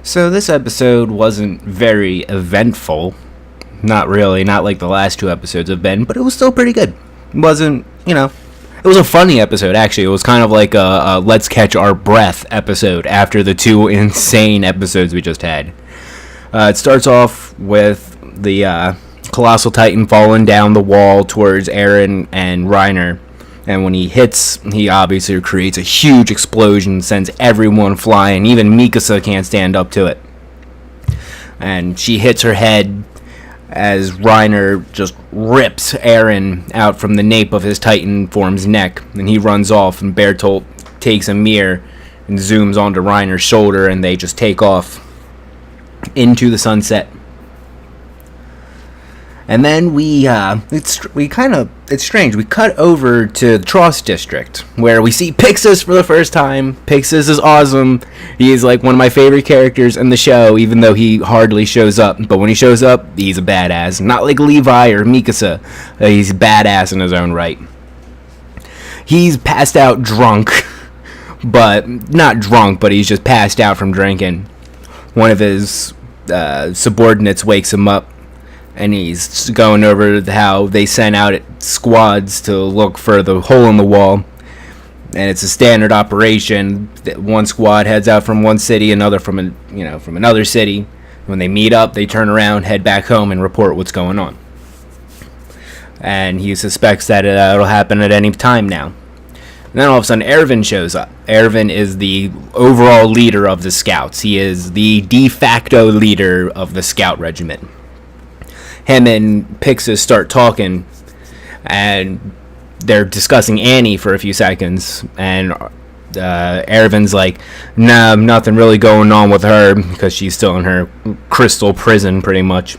So this episode wasn't very eventful. Not really, not like the last two episodes have been, but it was still pretty good. It wasn't, it was a funny episode, actually. It was kind of like a let's catch our breath episode after the two insane episodes we just had. It starts off with the Colossal Titan falling down the wall towards Eren and Reiner. And when he hits, he obviously creates a huge explosion, sends everyone flying. Even Mikasa can't stand up to it. And she hits her head as Reiner just rips Eren out from the nape of his Titan form's neck. And he runs off, and Bertolt takes a mirror and zooms onto Reiner's shoulder, and they just take off into the sunset. And then it's strange. We cut over to the Trost District, where we see Pixis for the first time. Pixis is awesome. He is like one of my favorite characters in the show, even though he hardly shows up. But when he shows up, he's a badass. Not like Levi or Mikasa. He's badass in his own right. He's passed out drunk, but not drunk, but he's just passed out from drinking. One of his subordinates wakes him up. And he's going over how they sent out squads to look for the hole in the wall. And it's a standard operation. One squad heads out from one city, another from another city. When they meet up, they turn around, head back home, and report what's going on. And he suspects that it'll happen at any time now. And then all of a sudden, Erwin shows up. Erwin is the overall leader of the scouts. He is the de facto leader of the scout regiment. Him and Pixis start talking, and they're discussing Annie for a few seconds, and Erwin's like, nah, nothing really going on with her, because she's still in her crystal prison, pretty much.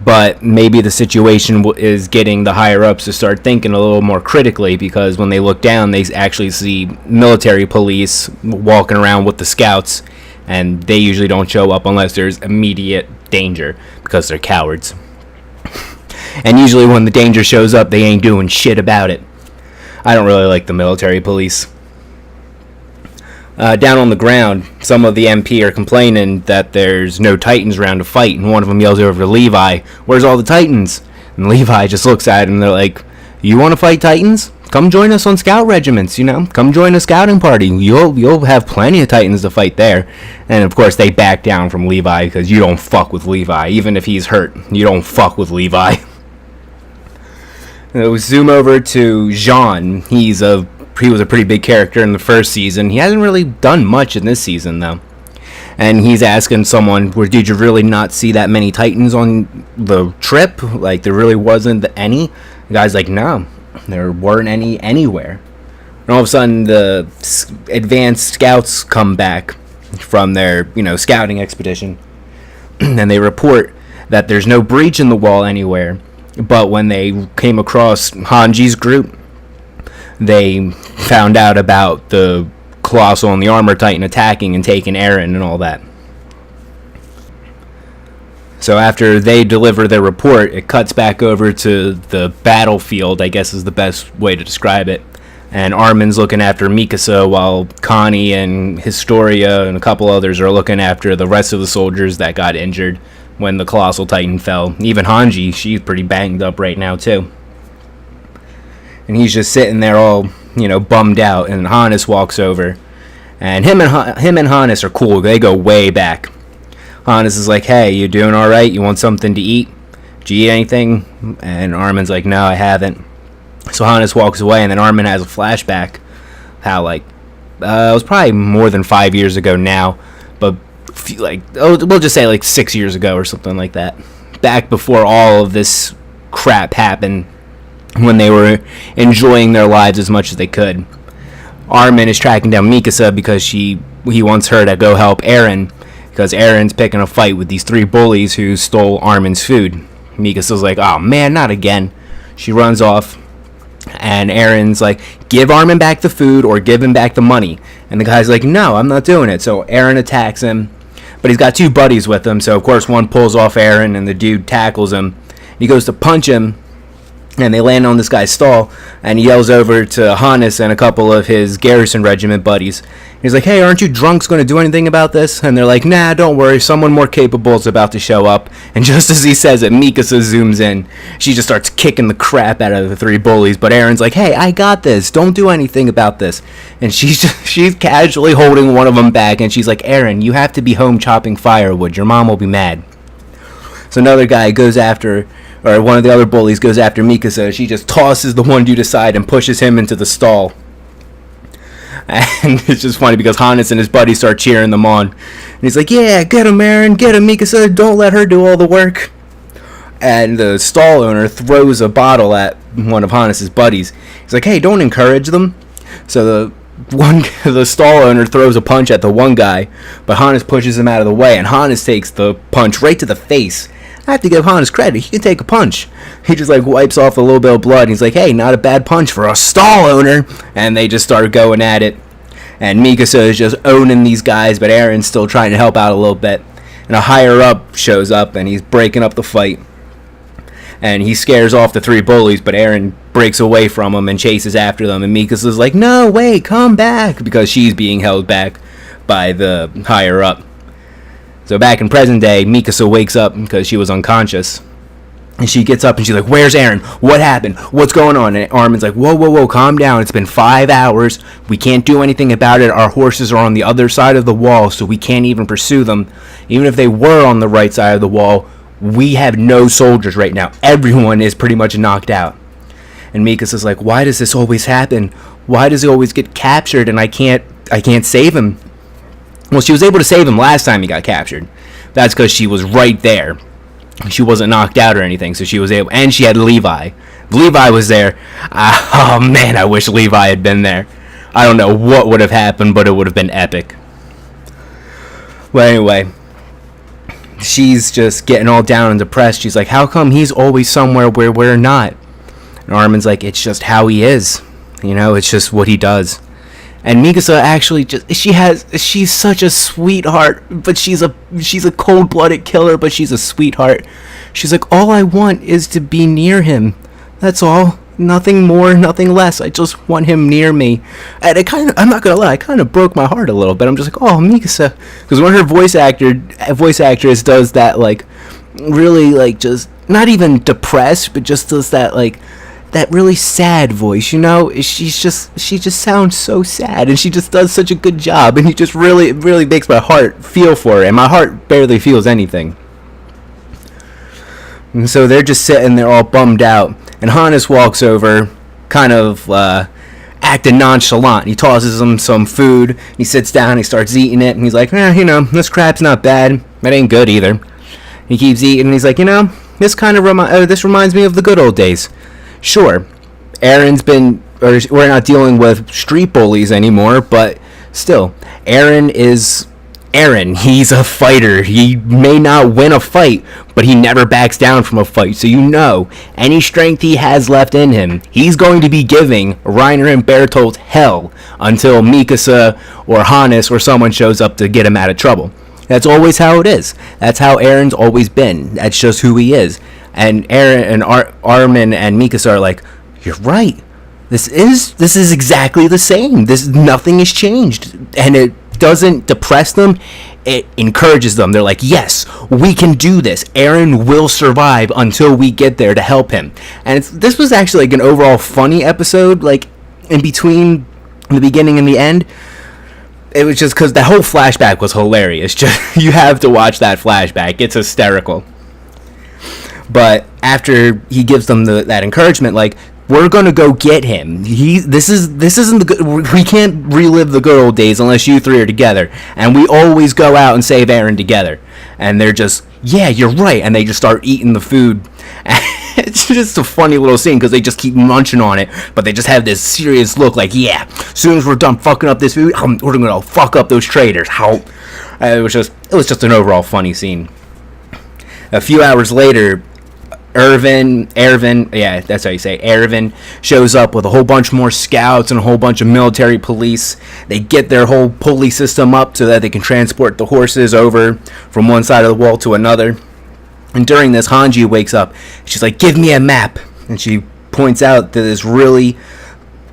But maybe the situation is getting the higher-ups to start thinking a little more critically, because when they look down, they actually see military police walking around with the scouts, and they usually don't show up unless there's immediate danger, because they're cowards. And usually when the danger shows up, they ain't doing shit about it. I don't really like the military police. Down on the ground, some of the MP are complaining that there's no Titans around to fight, and one of them yells over to Levi, "Where's all the Titans?" And Levi just looks at him, and they're like, "You want to fight Titans? Come join us on scout regiments, Come join a scouting party. You'll have plenty of Titans to fight there." And of course they back down from Levi, because you don't fuck with Levi. Even if he's hurt, you don't fuck with Levi. We zoom over to Jean. He was a pretty big character in the first season. He hasn't really done much in this season, though. And he's asking someone, did you really not see that many Titans on the trip? Like, there really wasn't any? The guy's like, no. There weren't any anywhere. And all of a sudden, the advanced scouts come back from their, scouting expedition. And they report that there's no breach in the wall anywhere. But when they came across Hanji's group, they found out about the Colossal and the Armor Titan attacking and taking Eren and all that. So after they deliver their report, it cuts back over to the battlefield, I guess is the best way to describe it. And Armin's looking after Mikasa, while Connie and Historia and a couple others are looking after the rest of the soldiers that got injured when the Colossal Titan fell. Even Hanji, she's pretty banged up right now too. And he's just sitting there all, bummed out, and Hannes walks over. And him and Hannes are cool. They go way back. Hannes is like, "Hey, you doing all right? You want something to eat? Did you eat anything?" And Armin's like, "No, I haven't." So Hannes walks away, and then Armin has a flashback how, it was probably more than 5 years ago now, but we'll just say 6 years ago or something like that. Back before all of this crap happened, when they were enjoying their lives as much as they could. Armin is tracking down Mikasa because he wants her to go help Eren, because Eren's picking a fight with these 3 bullies who stole Armin's food. Mikasa's like, "Oh man, not again." She runs off, and Eren's like, "Give Armin back the food or give him back the money." And the guy's like, "No, I'm not doing it." So Eren attacks him, but he's got 2 buddies with him, so of course one pulls off Eren and the dude tackles him. He goes to punch him, and they land on this guy's stall, and he yells over to Hannes and a couple of his garrison regiment buddies. He's like, hey, aren't you drunks going to do anything about this? And they're like, nah, don't worry, someone more capable is about to show up. And just as he says it, Mikasa zooms in. She just starts kicking the crap out of the three bullies, but Aaron's like, hey, I got this, don't do anything about this. And she's casually holding one of them back, and she's like, Aaron, you have to be home chopping firewood, your mom will be mad. So another guy goes after, or one of the other bullies goes after Mikasa. She just tosses the one dude aside and pushes him into the stall. And it's just funny because Hannes and his buddies start cheering them on. And he's like, yeah, get him, Aaron, get him, Mikasa, don't let her do all the work. And the stall owner throws a bottle at one of Hannes' buddies. He's like, hey, don't encourage them. So the stall owner throws a punch at the one guy, but Hannes pushes him out of the way, and Hannes takes the punch right to the face. I have to give Hannes credit. He can take a punch. He just like wipes off a little bit of blood. And he's like, hey, not a bad punch for a stall owner. And they just start going at it. And Mikasa is just owning these guys, but Aaron's still trying to help out a little bit. And a higher up shows up, and he's breaking up the fight. And he scares off the three bullies, but Aaron breaks away from him and chases after them. And Mikasa's like, no, wait, come back, because she's being held back by the higher up. So back in present day, Mikasa wakes up because she was unconscious. And she gets up and she's like, where's Aaron? What happened? What's going on? And Armin's like, whoa, calm down. It's been 5 hours. We can't do anything about it. Our horses are on the other side of the wall, so we can't even pursue them. Even if they were on the right side of the wall, we have no soldiers right now. Everyone is pretty much knocked out. And Mikasa's like, why does this always happen? Why does he always get captured and I can't save him? Well, she was able to save him last time he got captured. That's because she was right there. She wasn't knocked out or anything, so she was able. And she had Levi. Levi was there. Oh man, I wish Levi had been there. I don't know what would have happened, but it would have been epic. Well, anyway, she's just getting all down and depressed. She's like, how come he's always somewhere where we're not? And Armin's like, it's just how he is. You know, it's just what he does. And Mikasa actually she's such a sweetheart, but she's a cold-blooded killer, but she's a sweetheart. She's like, all I want is to be near him. That's all. Nothing more, nothing less. I just want him near me. And I'm not gonna lie, it kind of broke my heart a little bit. I'm just like, oh, Mikasa, because when her voice actress does that, like, really, like, just not even depressed, but just does that, like, that really sad voice, you know? She just sounds so sad, and she just does such a good job, and it just really makes my heart feel for her, and my heart barely feels anything. And so they're just sitting there all bummed out, and Hannes walks over, kind of acting nonchalant. He tosses him some food, he sits down, he starts eating it, and he's like, you know, this crap's not bad, that ain't good either. He keeps eating, and he's like, you know, this kind of this reminds me of the good old days. Sure, we're not dealing with street bullies anymore, but still, Aaron is Aaron. He's a fighter. He may not win a fight, but he never backs down from a fight. So you know, any strength he has left in him, he's going to be giving Reiner and Bertolt hell until Mikasa or Hannes or someone shows up to get him out of trouble. That's always how it is. That's how Aaron's always been. That's just who he is. And Aaron and Armin and Mikasa are like, you're right. This is exactly the same. Nothing has changed. And it doesn't depress them. It encourages them. They're like, yes, we can do this. Aaron will survive until we get there to help him. And this was actually like an overall funny episode, like in between the beginning and the end. It was just because the whole flashback was hilarious. Just you have to watch that flashback. It's hysterical. But after he gives them that encouragement, like, we're gonna go get him. This isn't the good. We can't relive the good old days unless you three are together. And we always go out and save Aaron together. And they're just, yeah, you're right. And they just start eating the food. It's just a funny little scene because they just keep munching on it, but they just have this serious look, like, yeah, as soon as we're done fucking up this food, we're gonna fuck up those traitors. It was just an overall funny scene. A few hours later, Ervin, that's how you say, Ervin shows up with a whole bunch more scouts and a whole bunch of military police. They get their whole pulley system up so that they can transport the horses over from one side of the wall to another. And during this, Hanji wakes up. She's like, give me a map. And she points out that this really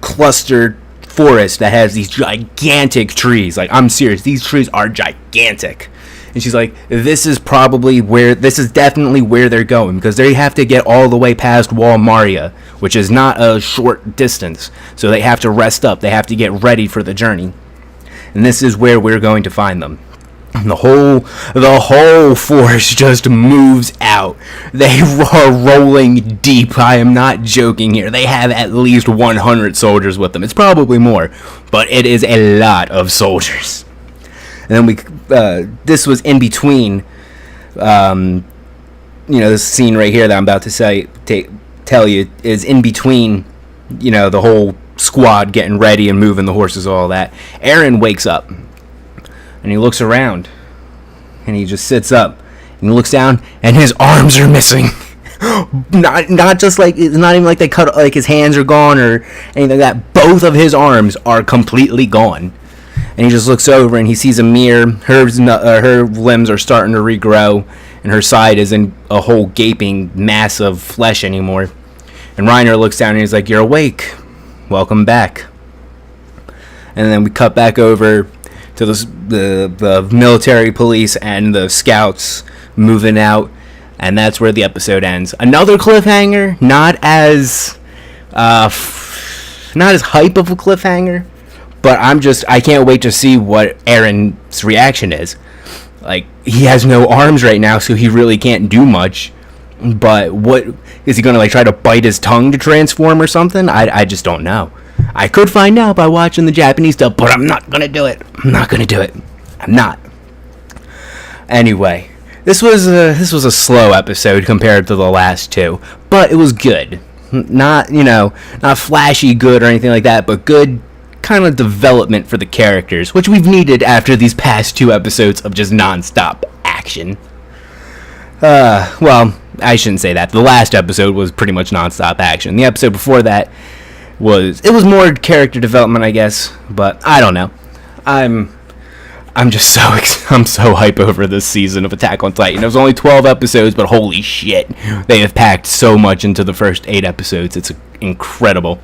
clustered forest that has these gigantic trees. Like, I'm serious, these trees are gigantic. And she's like, this is definitely where they're going, because they have to get all the way past Wall Maria, which is not a short distance. So they have to rest up. They have to get ready for the journey. And this is where we're going to find them. And the whole force just moves out. They are rolling deep. I am not joking here. They have at least 100 soldiers with them. It's probably more, but it is a lot of soldiers. And then this was in between, this scene right here that I'm about to tell you is in between, the whole squad getting ready and moving the horses, all that. Aaron wakes up. And he looks around, and he just sits up, and he looks down, and his arms are missing. not just like, it's not even like they cut, like his hands are gone or anything like that. Both of his arms are completely gone. And he just looks over, and he sees Amir. Her limbs are starting to regrow, and her side isn't a whole gaping mass of flesh anymore. And Reiner looks down, and he's like, "You're awake. Welcome back." And then we cut back over to the military police and the scouts moving out, and that's where the episode ends. Another cliffhanger, not as hype of a cliffhanger, but I can't wait to see what Aaron's reaction is. Like, he has no arms right now, so he really can't do much. But what is he gonna, like, try to bite his tongue to transform or something? I just don't know. I could find out by watching the Japanese stuff, but I'm not going to do it. I'm not. Anyway, this was a slow episode compared to the last two, but it was good. Not flashy good or anything like that, but good kind of development for the characters, which we've needed after these past two episodes of just non-stop action. Well, I shouldn't say that. The last episode was pretty much non-stop action. The episode before that was more character development, I guess, but I don't know. I'm just I'm so hype over this season of Attack on Titan. It was only 12 episodes, but holy shit, they have packed so much into the first 8 episodes. It's incredible.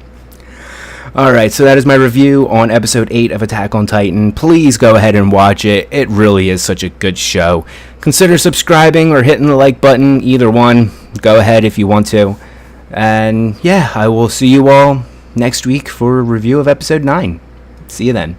Alright, so that is my review on episode 8 of Attack on Titan. Please go ahead and watch it. It really is such a good show. Consider subscribing or hitting the like button, either one. Go ahead if you want to. And yeah, I will see you all next week for a review of episode 9. See you then.